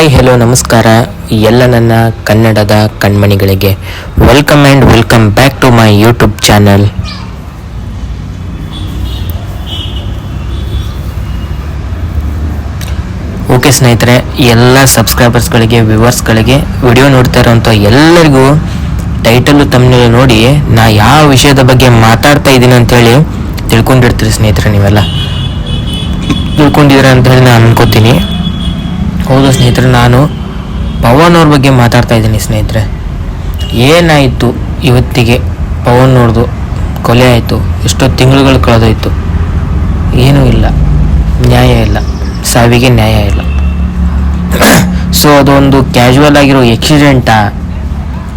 Hi hello ನಮಸ್ಕಾರ ಎಲ್ಲ ನನ್ನ ಕನ್ನಡದ ಕಣ್ಮಣಿಗಳಿಗೆ welcome and welcome back to my YouTube channel. Okay ಸ್ನೇಹಿತರೆ, ಎಲ್ಲ ಸಬ್ಸ್ಕ್ರೈಬರ್ಸ್ಗಳಿಗೆ ವ್ಯೂವರ್ಸ್ಗಳಿಗೆ ವಿಡಿಯೋ ನೋಡ್ತಾ ಇರೋಂಥ ಎಲ್ಲರಿಗೂ ಟೈಟಲ್ ತಮ್ಮನೇಲಿ ನೋಡಿ ನಾ ಯಾವ ವಿಷಯದ ಬಗ್ಗೆ ಮಾತಾಡ್ತಾ ಇದ್ದೀನಿ ಅಂತೇಳಿ ತಿಳ್ಕೊಂಡಿರ್ತೀರಿ ಸ್ನೇಹಿತರೆ. ನೀವೆಲ್ಲ ತಿಳ್ಕೊಂಡಿದ್ದೀರ ಅಂತ ಹೇಳಿ ನಾನು ಅನ್ಕೋತೀನಿ. ಹೌದು ಸ್ನೇಹಿತರೆ, ನಾನು ಪವನ್ ಅವ್ರ ಬಗ್ಗೆ ಮಾತಾಡ್ತಾ ಇದ್ದೀನಿ ಸ್ನೇಹಿತರೆ. ಏನಾಯಿತು ಇವತ್ತಿಗೆ ಪವನ್ ಅವ್ರದ್ದು ಕೊಲೆ ಆಯಿತು, ಎಷ್ಟೋ ತಿಂಗಳುಗಳು ಕಳೆದೋಯ್ತು, ಏನೂ ಇಲ್ಲ, ನ್ಯಾಯ ಇಲ್ಲ, ಸಾವಿಗೆ ನ್ಯಾಯ ಇಲ್ಲ. ಸೊ ಅದೊಂದು ಕ್ಯಾಶುವಲ್ ಆಗಿರೋ ಆಕ್ಸಿಡೆಂಟಾ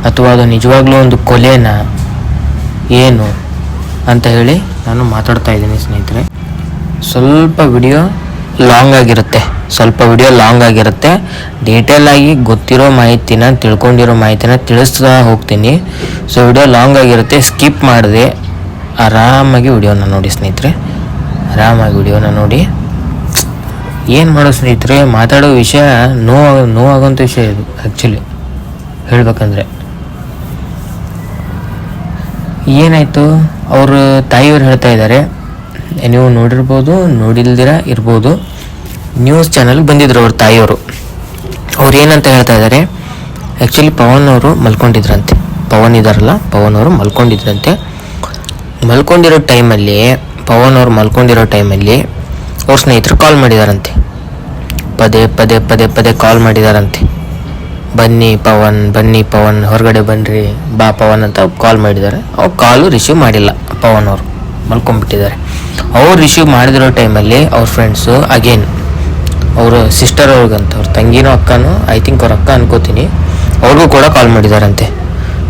ಅಥವಾ ಅದು ನಿಜವಾಗ್ಲೂ ಒಂದು ಕೊಲೆನಾ ಏನು ಅಂತ ಹೇಳಿ ನಾನು ಮಾತಾಡ್ತಾ ಇದ್ದೀನಿ ಸ್ನೇಹಿತರೆ. ಸ್ವಲ್ಪ ವಿಡಿಯೋ ಲಾಂಗ್ ಆಗಿರುತ್ತೆ. ಡೀಟೇಲ್ ಆಗಿ ಗೊತ್ತಿರೋ ಮಾಹಿತಿನ ತಿಳ್ಕೊಂಡಿರೋ ಮಾಹಿತಿನ ತಿಳಿಸ್ತಾ ಹೋಗ್ತೀನಿ. ಸೊ ವಿಡಿಯೋ ಲಾಂಗ್ ಆಗಿರುತ್ತೆ, ಸ್ಕಿಪ್ ಮಾಡಿದೆ ಆರಾಮಾಗಿ ವಿಡಿಯೋನ ನೋಡಿ ಸ್ನೇಹಿತರೆ. ಆರಾಮಾಗಿ ವಿಡಿಯೋನ ನೋಡಿ. ಏನು ಮಾಡೋ ಸ್ನೇಹಿತರೆ, ಮಾತಾಡೋ ವಿಷಯ ನೋವಾಗೋಂಥ ವಿಷಯ ಇದು. ಆ್ಯಕ್ಚುಲಿ ಹೇಳ್ಬೇಕಂದ್ರೆ ಏನಾಯಿತು, ಅವ್ರ ತಾಯಿಯವರು ಹೇಳ್ತಾ ಇದ್ದಾರೆ, ನೀವು ನೋಡಿರ್ಬೋದು, ನೋಡಿಲ್ದಿರ ಇರ್ಬೋದು, ನ್ಯೂಸ್ ಚಾನಲ್ಗೆ ಬಂದಿದ್ರು ಅವ್ರ ತಾಯಿಯವರು. ಅವ್ರು ಏನಂತ ಹೇಳ್ತಾ ಇದ್ದಾರೆ, ಆ್ಯಕ್ಚುಲಿ ಪವನ್ ಅವರು ಮಲ್ಕೊಂಡಿದ್ರಂತೆ. ಪವನ್ ಅವರು ಮಲ್ಕೊಂಡಿರೋ ಟೈಮಲ್ಲಿ ಅವ್ರ ಸ್ನೇಹಿತರು ಕಾಲ್ ಮಾಡಿದಾರಂತೆ. ಪದೇ ಕಾಲ್ ಮಾಡಿದಾರಂತೆ. ಬನ್ನಿ ಪವನ್ ಹೊರಗಡೆ ಬನ್ನಿರಿ, ಬಾ ಪವನ್ ಅಂತ ಕಾಲ್ ಮಾಡಿದ್ದಾರೆ. ಅವ್ರು ಕಾಲು ರಿಸೀವ್ ಮಾಡಿಲ್ಲ, ಪವನ್ ಅವರು ಮಲ್ಕೊಂಡ್ಬಿಟ್ಟಿದ್ದಾರೆ. ಅವ್ರು ರಿಸೀವ್ ಮಾಡಿದಿರೋ ಟೈಮಲ್ಲಿ ಅವ್ರ ಫ್ರೆಂಡ್ಸು ಅಗೇನ್ ಅವರು ಸಿಸ್ಟರ್ ಅವ್ರಿಗಂತ, ಅವ್ರ ತಂಗಿನೋ ಅಕ್ಕನೋ, ಐ ಥಿಂಕ್ ಅವ್ರ ಅಕ್ಕ ಅನ್ಕೋತೀನಿ, ಅವ್ರಿಗೂ ಕೂಡ ಕಾಲ್ ಮಾಡಿದಾರಂತೆ.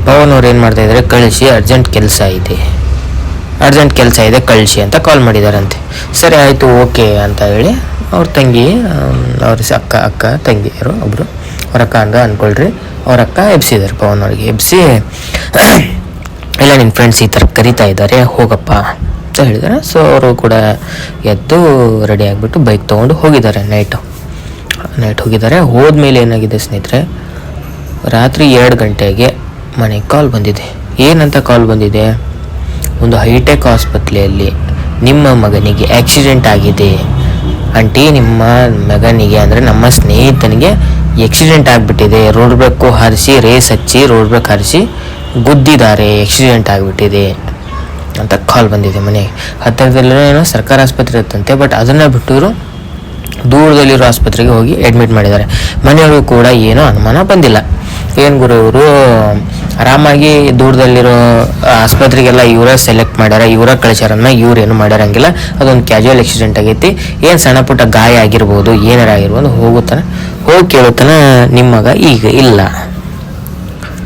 ಪವನ್ ಅವ್ರು ಏನು ಮಾಡ್ತಾಯಿದ್ದಾರೆ, ಕಳಿಸಿ, ಅರ್ಜೆಂಟ್ ಕೆಲಸ ಇದೆ ಕಳಿಸಿ ಅಂತ ಕಾಲ್ ಮಾಡಿದಾರಂತೆ. ಸರಿ ಆಯಿತು, ಓಕೆ ಅಂತ ಹೇಳಿ ಅವ್ರ ತಂಗಿ, ಅವ್ರ ಅಕ್ಕ ತಂಗಿಯರು ಒಬ್ಬರು, ಅವ್ರ ಅಕ್ಕ ಅಂತ ಅಂದ್ಕೊಳ್ರಿ, ಅವ್ರ ಅಕ್ಕ ಎಬ್ಸಿದ್ದಾರೆ ಪವನ್ ಅವ್ರಿಗೆ. ಎಬ್ಸಿ, ಇಲ್ಲ ನಿನ್ನ ಫ್ರೆಂಡ್ಸ್ ಈ ಥರ ಕರಿತಾ ಇದ್ದಾರೆ, ಹೋಗಪ್ಪ ಅಂತ ಹೇಳಿದ್ದಾರೆ. ಸೊ ಅವರು ಕೂಡ ಎದ್ದು ರೆಡಿ ಆಗಿಬಿಟ್ಟು ಬೈಕ್ ತೊಗೊಂಡು ಹೋಗಿದ್ದಾರೆ. ನೈಟ್ ಹೋಗಿದ್ದಾರೆ. ಹೋದ್ಮೇಲೆ ಏನಾಗಿದೆ ಸ್ನೇಹಿತರೆ, ರಾತ್ರಿ 2 ಗಂಟೆಗೆ ಮನೆಗೆ ಕಾಲ್ ಬಂದಿದೆ. ಏನಂತ ಕಾಲ್ ಬಂದಿದೆ, ಒಂದು ಹೈಟೆಕ್ ಆಸ್ಪತ್ರೆಯಲ್ಲಿ ನಿಮ್ಮ ಮಗನಿಗೆ ಆಕ್ಸಿಡೆಂಟ್ ಆಗಿದೆ ಆಂಟಿ, ನಿಮ್ಮ ಮಗನಿಗೆ ಅಂದರೆ ನಮ್ಮ ಸ್ನೇಹಿತನಿಗೆ ಆಕ್ಸಿಡೆಂಟ್ ಆಗಿಬಿಟ್ಟಿದೆ, ರೋಡ್ ಬ್ರೇಕ್ ಹಾರಿಸಿ ಗುದ್ದಿದ್ದಾರೆ, ಆಕ್ಸಿಡೆಂಟ್ ಆಗಿಬಿಟ್ಟಿದೆ ಅಂತ ಕಾಲ್ ಬಂದಿದೆ ಮನೆಗೆ. ಹತ್ತಿರದಲ್ಲಿರೋ ಸರ್ಕಾರಿ ಆಸ್ಪತ್ರೆ ಇತ್ತಂತೆ, ಬಟ್ ಅದನ್ನು ಬಿಟ್ಟು ದೂರದಲ್ಲಿರೋ ಆಸ್ಪತ್ರೆಗೆ ಹೋಗಿ ಅಡ್ಮಿಟ್ ಮಾಡಿದ್ದಾರೆ. ಮನೆಯವರು ಕೂಡ ಏನೂ ಅನುಮಾನ ಬಂದಿಲ್ಲ. ಏನು ಗುರು, ಇವರು ಆರಾಮಾಗಿ ದೂರದಲ್ಲಿರೋ ಆಸ್ಪತ್ರೆಗೆಲ್ಲ ಇವರೇ ಸೆಲೆಕ್ಟ್ ಮಾಡ್ಯಾರ, ಇವರೇ ಕಳಿಸ್ಯಾರನ್ನ, ಇವ್ರೇನು ಮಾಡ್ಯಾರಂಗಿಲ್ಲ, ಅದೊಂದು ಕ್ಯಾಶುವಲ್ ಆಕ್ಸಿಡೆಂಟ್ ಆಗೈತಿ, ಏನು ಸಣ್ಣ ಪುಟ್ಟ ಗಾಯ ಆಗಿರ್ಬೋದು, ಏನಾರ ಆಗಿರ್ಬೋದು, ಹೋಗಿ ಕೇಳುತ್ತಾನ, ನಿಮ್ಮ ಮಗ ಈಗ ಇಲ್ಲ,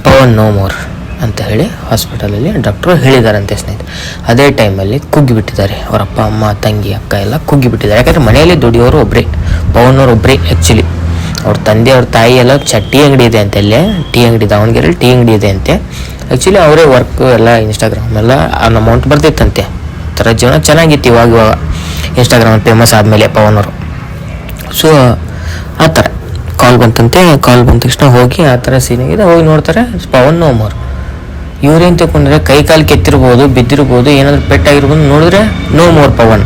ಪವನ್ ನೋ ಮೋರ್ ಅಂತ ಹೇಳಿ ಹಾಸ್ಪಿಟಲಲ್ಲಿ ಡಾಕ್ಟ್ರು ಹೇಳಿದಾರಂತೆ ಸ್ನೇಹಿತರೆ. ಅದೇ ಟೈಮಲ್ಲಿ ಕುಗ್ಗಿಬಿಟ್ಟಿದ್ದಾರೆ ಅವ್ರ ಅಪ್ಪ ಅಮ್ಮ ತಂಗಿ ಅಕ್ಕ ಎಲ್ಲ ಕುಗ್ಗಿಬಿಟ್ಟಿದ್ದಾರೆ. ಯಾಕಂದರೆ ಮನೆಯಲ್ಲಿ ದುಡಿಯೋರು ಪವನ್ ಅವ್ರು ಒಬ್ಬರೇ. ಆ್ಯಕ್ಚುಲಿ ಅವ್ರ ತಂದೆ ಅವ್ರ ತಾಯಿ ಎಲ್ಲ ಟೀ ಅಂಗಡಿ ಇದೆ ಅಂತೆ, ಅಲ್ಲೇ ದಾವಣಗೆರೆಯಲ್ಲಿ ಟೀ ಅಂಗಡಿ ಇದೆ ಅಂತೆ. ಆ್ಯಕ್ಚುಲಿ ಅವರೇ ವರ್ಕ್ ಎಲ್ಲ ಇನ್ಸ್ಟಾಗ್ರಾಮ್ ಎಲ್ಲ ಅಮೌಂಟ್ ಬರ್ತಿತ್ತಂತೆ. ಥರ ಜೀವನ ಚೆನ್ನಾಗಿತ್ತು. ಇವಾಗ ಇನ್ಸ್ಟಾಗ್ರಾಮ್ ಫೇಮಸ್ ಆದಮೇಲೆ ಪವನ್ ಅವರು. ಸೊ ಆ ಥರ ಕಾಲ್ ಬಂದ ತಕ್ಷಣ ಹೋಗಿ ಆ ಥರ ಸೀನಾಗಿದೆ. ಹೋಗಿ ನೋಡ್ತಾರೆ, ಪವನ್ ನೋ ಮೋರ್. ಇವ್ರೇನು ತಿಳ್ಕೊಂಡ್ರೆ, ಕೈ ಕಾಲು ಕೆತ್ತಿರ್ಬೋದು, ಬಿದ್ದಿರ್ಬೋದು, ಏನಾದರೂ ಪೆಟ್ಟಾಗಿರ್ಬೋದು, ನೋಡಿದ್ರೆ ನೋ ಮೋರ್ ಪವನ್.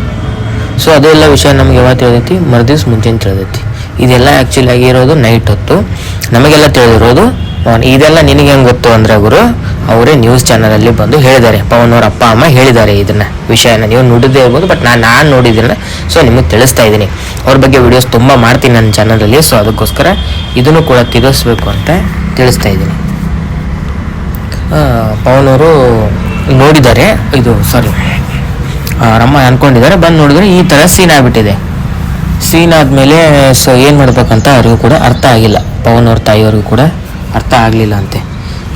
ಸೊ ಅದೆಲ್ಲ ವಿಷಯ ನಮಗೆ ಯಾವಾಗ ತಿಳಿದೈತಿ, ಮರುದಿವ್ಸ ಮುಂಚೆನೇ ತಿಳಿದೈತಿ. ಇದೆಲ್ಲ ಆ್ಯಕ್ಚುಲಿ ಆಗಿರೋದು ನೈಟ್ ಹೊತ್ತು. ನಮಗೆಲ್ಲ ತಿಳಿದಿರೋದು ಇದೆಲ್ಲ ನಿನಗೆ ಹೆಂಗೆ ಗೊತ್ತು ಅಂದರೆ, ಗುರು ಅವರೇ ನ್ಯೂಸ್ ಚಾನಲಲ್ಲಿ ಬಂದು ಹೇಳಿದ್ದಾರೆ, ಪವನ್ ಅವ್ರ ಅಪ್ಪ ಅಮ್ಮ ಹೇಳಿದ್ದಾರೆ ಇದನ್ನು ವಿಷಯನ. ನೀವು ನೋಡಿದ್ದೇ ಇರ್ಬೋದು, ಬಟ್ ನಾನು ನೋಡಿದ್ದೀನಿ. ಸೊ ನಿಮಗೆ ತಿಳಿಸ್ತಾ ಇದ್ದೀನಿ. ಅವ್ರ ಬಗ್ಗೆ ವಿಡಿಯೋಸ್ ತುಂಬ ಮಾಡ್ತೀನಿ ನನ್ನ ಚಾನಲಲ್ಲಿ. ಸೊ ಅದಕ್ಕೋಸ್ಕರ ಇದನ್ನು ಕೂಡ ತಿಳಿಸ್ಬೇಕು ಅಂತ ತಿಳಿಸ್ತಾ ಇದ್ದೀನಿ. ಪವನ್ ಅವರು ನೋಡಿದ್ದಾರೆ, ರಮ್ಮ ಅಂದ್ಕೊಂಡಿದ್ದಾರೆ. ಬಂದು ನೋಡಿದ್ರೆ ಈ ಥರ ಸೀನ್ ಆಗಿಬಿಟ್ಟಿದೆ. ಸೀನ್ ಆದಮೇಲೆ ಸೊ ಏನು ಮಾಡ್ಬೇಕಂತ ಅವ್ರಿಗೂ ಕೂಡ ಅರ್ಥ ಆಗಿಲ್ಲ. ಪವನ್ ಅವ್ರ ತಾಯಿಯವ್ರಿಗೂ ಕೂಡ ಅರ್ಥ ಆಗಲಿಲ್ಲ ಅಂತೆ,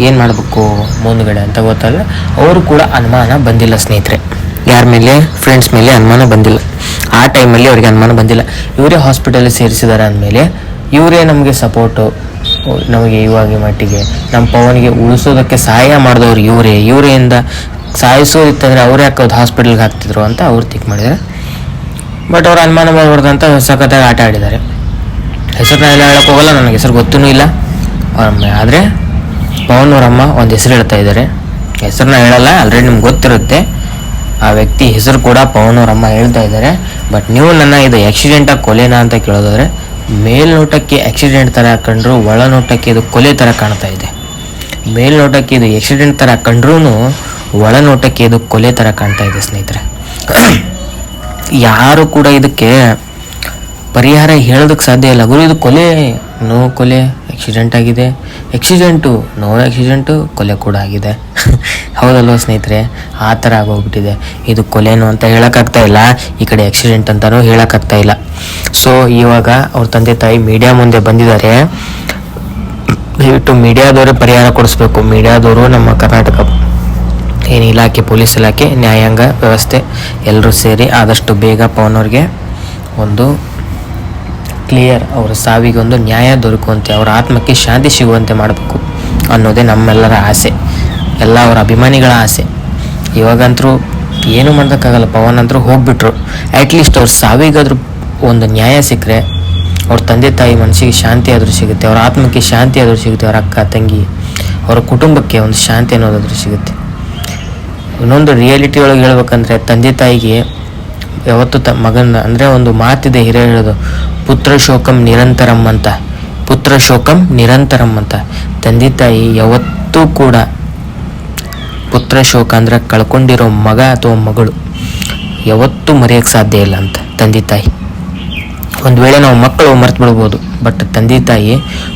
ಏನು ಮಾಡಬೇಕು ಮುಂದ್ಗಡೆ ಅಂತ ಗೊತ್ತಾಗಲ್ಲ. ಅವರು ಕೂಡ ಅನುಮಾನ ಬಂದಿಲ್ಲ ಸ್ನೇಹಿತರೆ, ಯಾರ ಮೇಲೆ, ಫ್ರೆಂಡ್ಸ್ ಮೇಲೆ ಅನುಮಾನ ಬಂದಿಲ್ಲ. ಆ ಟೈಮಲ್ಲಿ ಅವ್ರಿಗೆ ಅನುಮಾನ ಬಂದಿಲ್ಲ. ಇವರೇ ಹಾಸ್ಪಿಟಲ್ ಸೇರಿಸಿದ್ದಾರೆ ಅಂದಮೇಲೆ ಇವರೇ ನಮಗೆ ಸಪೋರ್ಟು, ನಮಗೆ ಇವಾಗ ಮಟ್ಟಿಗೆ ನಮ್ಮ ಪವನ್ಗೆ ಉಳಿಸೋದಕ್ಕೆ ಸಹಾಯ ಮಾಡಿದವ್ರು ಇವರಿಂದ ಸಾಯಿಸೋದಿತ್ತಂದರೆ ಅವ್ರು ಯಾಕೆ ಹಾಸ್ಪಿಟಲ್ಗೆ ಹಾಕ್ತಿದ್ರು ಅಂತ ಅವ್ರು ತಿಕ್ ಮಾಡಿದ್ದಾರೆ. ಬಟ್ ಅವ್ರು ಅನುಮಾನ ಬರಬಾರ್ದು ಅಂತ ಸಖತ್ತಾಗಿ ಆಟ ಆಡಿದ್ದಾರೆ. ಹೆಸರನ್ನ ಎಲ್ಲ ಹೇಳಕ್ಕೆ ಹೋಗಲ್ಲ, ನನಗೆ ಹೆಸರು ಗೊತ್ತೂ ಇಲ್ಲ. ಆದರೆ ಪವನ್ ಅವರಮ್ಮ ಒಂದು ಹೆಸರು ಹೇಳ್ತಾ ಇದ್ದಾರೆ, ಹೆಸರನ್ನ ಹೇಳಲ್ಲ, ಆಲ್ರೆಡಿ ನಿಮ್ಗೆ ಗೊತ್ತಿರುತ್ತೆ. ಆ ವ್ಯಕ್ತಿ ಹೆಸರು ಕೂಡ ಪವನ್ ಅವರಮ್ಮ ಹೇಳ್ತಾ ಇದ್ದಾರೆ. ಬಟ್ ನೀವು ನನ್ನ ಇದು ಆಕ್ಸಿಡೆಂಟಾಗಿ ಕೊಲೆನಾ ಅಂತ ಕೇಳೋದಾದ್ರೆ, ಮೇಲ್ನೋಟಕ್ಕೆ ಆಕ್ಸಿಡೆಂಟ್ ಥರ ಕಂಡ್ರು ಒಳನೋಟಕ್ಕೆ ಇದು ಕೊಲೆ ಥರ ಕಾಣ್ತಾ ಇದೆ. ಮೇಲ್ನೋಟಕ್ಕೆ ಇದು ಆಕ್ಸಿಡೆಂಟ್ ಥರ ಕಂಡ್ರೂ ಒಳನೋಟಕ್ಕೆ ಇದು ಕೊಲೆ ಥರ ಕಾಣ್ತಾ ಇದೆ ಸ್ನೇಹಿತರೆ. ಯಾರು ಕೂಡ ಇದಕ್ಕೆ ಪರಿಹಾರ ಹೇಳೋದಕ್ಕೆ ಸಾಧ್ಯ ಇಲ್ಲ. ಗುರು ಇದು ಕೊಲೆ, ನೋ ಕೊಲೆ, ಆಕ್ಸಿಡೆಂಟ್ ಆಗಿದೆ, ಆಕ್ಸಿಡೆಂಟು, ನೋ ಆಕ್ಸಿಡೆಂಟು, ಕೊಲೆ ಕೂಡ ಆಗಿದೆ. ಹೌದಲ್ವ ಸ್ನೇಹಿತರೆ? ಆ ಥರ ಆಗೋಗ್ಬಿಟ್ಟಿದೆ. ಇದು ಕೊಲೆನು ಅಂತ ಹೇಳೋಕ್ಕಾಗ್ತಾ ಇಲ್ಲ, ಈ ಕಡೆ ಆಕ್ಸಿಡೆಂಟ್ ಅಂತಲೂ ಹೇಳೋಕ್ಕಾಗ್ತಾ ಇಲ್ಲ. ಸೊ ಇವಾಗ ಅವ್ರ ತಂದೆ ತಾಯಿ ಮೀಡಿಯಾ ಮುಂದೆ ಬಂದಿದ್ದಾರೆ. ದಯವಿಟ್ಟು ಮೀಡಿಯಾದವರೇ ಪರಿಹಾರ ಕೊಡಿಸ್ಬೇಕು. ಮೀಡಿಯಾದವರು, ನಮ್ಮ ಕರ್ನಾಟಕ ಏನು ಇಲಾಖೆ, ಪೊಲೀಸ್ ಇಲಾಖೆ, ನ್ಯಾಯಾಂಗ ವ್ಯವಸ್ಥೆ ಎಲ್ಲರೂ ಸೇರಿ ಆದಷ್ಟು ಬೇಗ ಪವನ್ ಅವ್ರಿಗೆ ಒಂದು ಕ್ಲಿಯರ್, ಅವರ ಸಾವಿಗೆ ಒಂದು ನ್ಯಾಯ ದೊರಕುವಂತೆ, ಅವರ ಆತ್ಮಕ್ಕೆ ಶಾಂತಿ ಸಿಗುವಂತೆ ಮಾಡಬೇಕು ಅನ್ನೋದೇ ನಮ್ಮೆಲ್ಲರ ಆಸೆ, ಎಲ್ಲ ಅವರ ಅಭಿಮಾನಿಗಳ ಆಸೆ. ಇವಾಗಂತರೂ ಏನೂ ಮಾಡೋಕ್ಕಾಗಲ್ಲ, ಪವನ್ ಅಂತರೂ ಹೋಗ್ಬಿಟ್ರು. ಅಟ್ಲೀಸ್ಟ್ ಅವ್ರ ಸಾವಿಗಾದ್ರೂ ಒಂದು ನ್ಯಾಯ ಸಿಕ್ಕರೆ ಅವ್ರ ತಂದೆ ತಾಯಿ ಮನಸ್ಸಿಗೆ ಶಾಂತಿ ಆದರೂ ಸಿಗುತ್ತೆ, ಅವರ ಆತ್ಮಕ್ಕೆ ಶಾಂತಿ ಆದರೂ ಸಿಗುತ್ತೆ, ಅವರ ಅಕ್ಕ ತಂಗಿ ಅವರ ಕುಟುಂಬಕ್ಕೆ ಒಂದು ಶಾಂತಿ ಅನ್ನೋದಾದ್ರೂ ಸಿಗುತ್ತೆ. ಇನ್ನೊಂದು ರಿಯಾಲಿಟಿ ಒಳಗೆ ಹೇಳ್ಬೇಕಂದ್ರೆ, ತಂದೆ ತಾಯಿಗೆ ಯಾವತ್ತು ಮಗನ ಅಂದರೆ ಒಂದು ಮಾತಿದೆ ಹಿರಿಯ ಹೇಳೋದು, ಪುತ್ರ ಶೋಕಂ ನಿರಂತರಂ ಅಂತ, ಪುತ್ರ ಶೋಕಂ ನಿರಂತರಂ ಅಂತ. ತಂದೆ ತಾಯಿ ಯಾವತ್ತೂ ಕೂಡ ಪುತ್ರ ಶೋಕ ಅಂದರೆ ಕಳ್ಕೊಂಡಿರೋ ಮಗ ಅಥವಾ ಮಗಳು ಯಾವತ್ತೂ ಮರೆಯೋಕ್ಕೆ ಸಾಧ್ಯ ಇಲ್ಲ ಅಂತ ತಂದೆ ತಾಯಿ. ಒಂದು ವೇಳೆ ನಾವು ಮಕ್ಕಳು ಮರ್ತು ಬಿಡ್ಬೋದು, ಬಟ್ ತಂದೆ ತಾಯಿ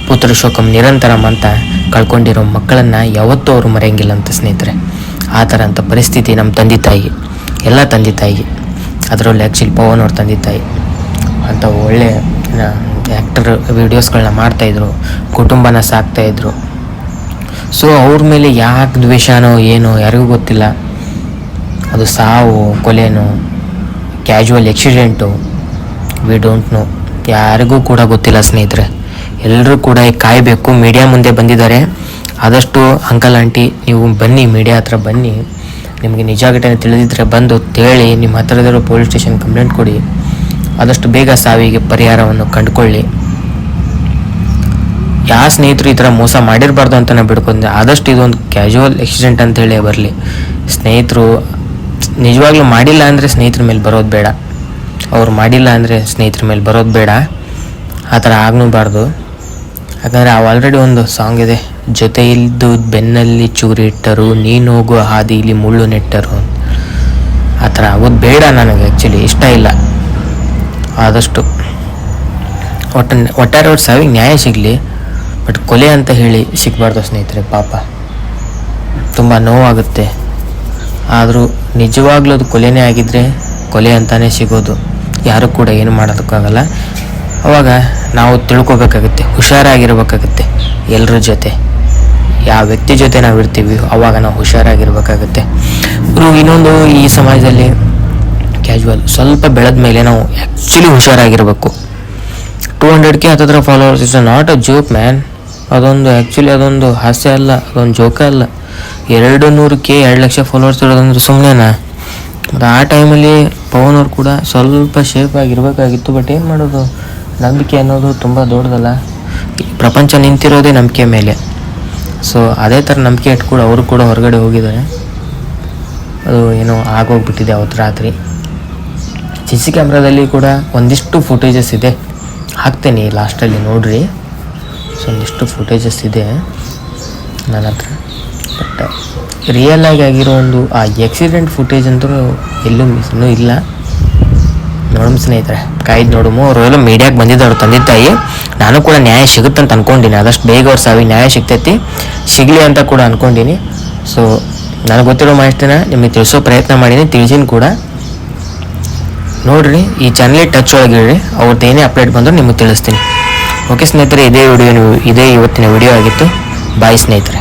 ಪುತ್ರ ಶೋಕಂ ನಿರಂತರಂ ಅಂತ ಕಳ್ಕೊಂಡಿರೋ ಮಕ್ಕಳನ್ನು ಯಾವತ್ತೂ ಅವರು ಮರೆಯಂಗಿಲ್ಲ ಅಂತ ಸ್ನೇಹಿತರೆ. ಆ ಥರ ಅಂತ ಪರಿಸ್ಥಿತಿ ನಮ್ಮ ತಂದೆ ತಾಯಿಗೆ, ಎಲ್ಲ ತಂದೆ ತಾಯಿಗೆ, ಅದರಲ್ಲಿ ಆ್ಯಕ್ಚುಲಿ ಪವನ್ ಅವ್ರ ತಂದೆ ತಾಯಿ ಅಂತ ಒಳ್ಳೆ ಆ್ಯಕ್ಟರ್ ವೀಡಿಯೋಸ್ಗಳನ್ನ ಮಾಡ್ತಾಯಿದ್ರು, ಕುಟುಂಬನ ಸಾಕ್ತಾಯಿದ್ರು. ಸೊ ಅವ್ರ ಮೇಲೆ ಯಾಕೆ ದ್ವೇಷನೋ ಏನೋ ಯಾರಿಗೂ ಗೊತ್ತಿಲ್ಲ. ಅದು ಸಾವು, ಕೊಲೆನೋ, casual accident, we don't know, ಯಾರಿಗೂ ಕೂಡ ಗೊತ್ತಿಲ್ಲ ಸ್ನೇಹಿತರೆ. ಎಲ್ಲರೂ ಕೂಡ ಕಾಯಬೇಕು. ಮೀಡಿಯಾ ಮುಂದೆ ಬಂದಿದ್ದಾರೆ. ಆದಷ್ಟು ಅಂಕಲ್ ಆಂಟಿ ನೀವು ಬನ್ನಿ, ಮೀಡಿಯಾ ಹತ್ರ ಬನ್ನಿ. ನಿಮಗೆ ನಿಜ ಘಟನೆ ತಿಳಿದಿದ್ದರೆ ಬಂದು ತೇಳಿ, ನಿಮ್ಮ ಹತ್ತಿರದಿರೋ ಪೊಲೀಸ್ ಸ್ಟೇಷನ್ ಕಂಪ್ಲೇಂಟ್ ಕೊಡಿ. ಆದಷ್ಟು ಬೇಗ ಸಾವಿಗೆ ಪರಿಹಾರವನ್ನು ಕಂಡುಕೊಳ್ಳಿ. ಯಾವ ಸ್ನೇಹಿತರು ಈ ಥರ ಮೋಸ ಮಾಡಿರಬಾರ್ದು ಅಂತ ನಾನು ಬಿಡ್ಕೊಂಡೆ. ಆದಷ್ಟು ಇದೊಂದು ಕ್ಯಾಜುವಲ್ ಆಕ್ಸಿಡೆಂಟ್ ಅಂತೇಳಿ ಬರಲಿ. ಸ್ನೇಹಿತರು ನಿಜವಾಗ್ಲೂ ಮಾಡಿಲ್ಲ ಅಂದರೆ ಸ್ನೇಹಿತರ ಮೇಲೆ ಬರೋದು ಬೇಡ, ಅವ್ರು ಮಾಡಿಲ್ಲ ಅಂದರೆ ಸ್ನೇಹಿತರ ಮೇಲೆ ಬರೋದು ಬೇಡ. ಆ ಥರ ಆಗನೂಬಾರ್ದು. ಯಾಕಂದರೆ ಆಲ್ರೆಡಿ ಒಂದು ಸಾಂಗ್ ಇದೆ, ಜೊತೆ ಇದ್ದು ಬೆನ್ನಲ್ಲಿ ಚೂರಿಟ್ಟರು, ನೀನು ಹೋಗುವ ಹಾದಿಲಿ ಮುಳ್ಳು ನೆಟ್ಟರು. ಆ ಥರ ಆಗೋದು ಬೇಡ, ನನಗೆ ಆ್ಯಕ್ಚುಲಿ ಇಷ್ಟ ಇಲ್ಲ. ಆದಷ್ಟು ಒಟ್ಟಾರೆ ಅವ್ರ ಸಾವಿಗೆ ನ್ಯಾಯ ಸಿಗಲಿ, ಬಟ್ ಕೊಲೆ ಅಂತ ಹೇಳಿ ಸಿಗಬಾರ್ದು ಸ್ನೇಹಿತರೆ. ಪಾಪ ತುಂಬ ನೋವಾಗುತ್ತೆ. ಆದರೂ ನಿಜವಾಗ್ಲೂ ಅದು ಕೊಲೆನೇ ಆಗಿದ್ದರೆ ಕೊಲೆ ಅಂತಲೇ ಸಿಗೋದು, ಯಾರು ಕೂಡ ಏನು ಮಾಡೋದಕ್ಕಾಗಲ್ಲ. ಅವಾಗ ನಾವು ತಿಳ್ಕೊಬೇಕಾಗುತ್ತೆ, ಹುಷಾರಾಗಿರ್ಬೇಕಾಗುತ್ತೆ. ಎಲ್ಲರ ಜೊತೆ, ಯಾವ ವ್ಯಕ್ತಿ ಜೊತೆ ನಾವು ಇರ್ತೀವಿ ಅವಾಗ ನಾವು ಹುಷಾರಾಗಿರ್ಬೇಕಾಗುತ್ತೆ. ಇನ್ನೊಂದು, ಈ ಸಮಾಜದಲ್ಲಿ ಕ್ಯಾಜುವಲ್ ಸ್ವಲ್ಪ ಬೆಳೆದ ಮೇಲೆ ನಾವು ಆ್ಯಕ್ಚುಲಿ ಹುಷಾರಾಗಿರಬೇಕು. 200K ಹತ್ತಿರ followers is not a joke man. ಅದೊಂದು ಆ್ಯಕ್ಚುಲಿ ಅದೊಂದು ಹಾಸ್ಯ ಅಲ್ಲ, ಅದೊಂದು ಜೋಕ ಅಲ್ಲ. 200K 2 lakh followers ಇರೋದಂದ್ರೆ ಸುಮ್ಮನೆನಾ? ಮತ್ತು ಆ ಟೈಮಲ್ಲಿ ಪವನ್ ಅವ್ರು ಕೂಡ ಸ್ವಲ್ಪ ಶೇಪ್ ಆಗಿರಬೇಕಾಗಿತ್ತು. ಬಟ್ ಏನು ಮಾಡೋದು, ನಂಬಿಕೆ ಅನ್ನೋದು ತುಂಬ ದೊಡ್ಡದಲ್ಲ. ಪ್ರಪಂಚ ನಿಂತಿರೋದೇ ನಂಬಿಕೆ ಮೇಲೆ. ಸೊ ಅದೇ ಥರ ನಂಬಿಕೆ ಇಟ್ಕೊಂಡು ಅವರು ಕೂಡ ಹೊರಗಡೆ ಹೋಗಿದ್ದಾರೆ. ಅದು ಏನೋ ಆಗೋಗ್ಬಿಟ್ಟಿದೆ ಅವತ್ತು ರಾತ್ರಿ. CC ಕ್ಯಾಮ್ರಾದಲ್ಲಿ ಕೂಡ ಒಂದಿಷ್ಟು ಫುಟೇಜಸ್ ಇದೆ, ಹಾಕ್ತೇನೆ ಲಾಸ್ಟಲ್ಲಿ ನೋಡ್ರಿ. ಸೊ ಒಂದಿಷ್ಟು ಫುಟೇಜಸ್ ಇದೆ ನನ್ನ ಹತ್ರ. ಬಟ್ ರಿಯಲ್ ಆಗಿರೋ ಒಂದು ಆ ಆಕ್ಸಿಡೆಂಟ್ ಫುಟೇಜ್ ಅಂತೂ ಎಲ್ಲೂ ಇನ್ನೂ ಇಲ್ಲ. ನೋಡಮ್ ಸ್ನೇಹಿತರೆ, ಕಾಯ್ದು ನೋಡಮು. ಅವರು ಎಲ್ಲ ಮೀಡಿಯಾಗೆ ಬಂದಿದ್ದವ್ರು ತಂದೆ ತಾಯಿ. ನಾನು ಕೂಡ ನ್ಯಾಯ ಸಿಗುತ್ತೆ ಅಂತ ಅಂದ್ಕೊಂಡಿನಿ. ಆದಷ್ಟು ಬೇಗ ಅವ್ರ ಸಾವಿಗೆ ನ್ಯಾಯ ಸಿಗ್ತೈತಿ, ಸಿಗಲಿ ಅಂತ ಕೂಡ ಅಂದ್ಕೊಂಡಿನಿ. ಸೊ ನನಗೆ ಗೊತ್ತಿರೋ ಮಾಹಿತಿನ ನಿಮಗೆ ತಿಳಿಸೋ ಪ್ರಯತ್ನ ಮಾಡೀನಿ, ತಿಳಿಸೀನಿ ಕೂಡ. ನೋಡಿರಿ, ಈ ಚಾನಲ್ ಟಚ್ ಒಳಗಿಡ್ರಿ, ಅವ್ರದ್ದು ಏನೇ ಅಪ್ಡೇಟ್ ಬಂದರೂ ನಿಮಗೆ ತಿಳಿಸ್ತೀನಿ. ಓಕೆ ಸ್ನೇಹಿತರೆ, ಇದೇ ಇವತ್ತಿನ ವಿಡಿಯೋ ಆಗಿತ್ತು. ಬಾಯ್ ಸ್ನೇಹಿತರೆ.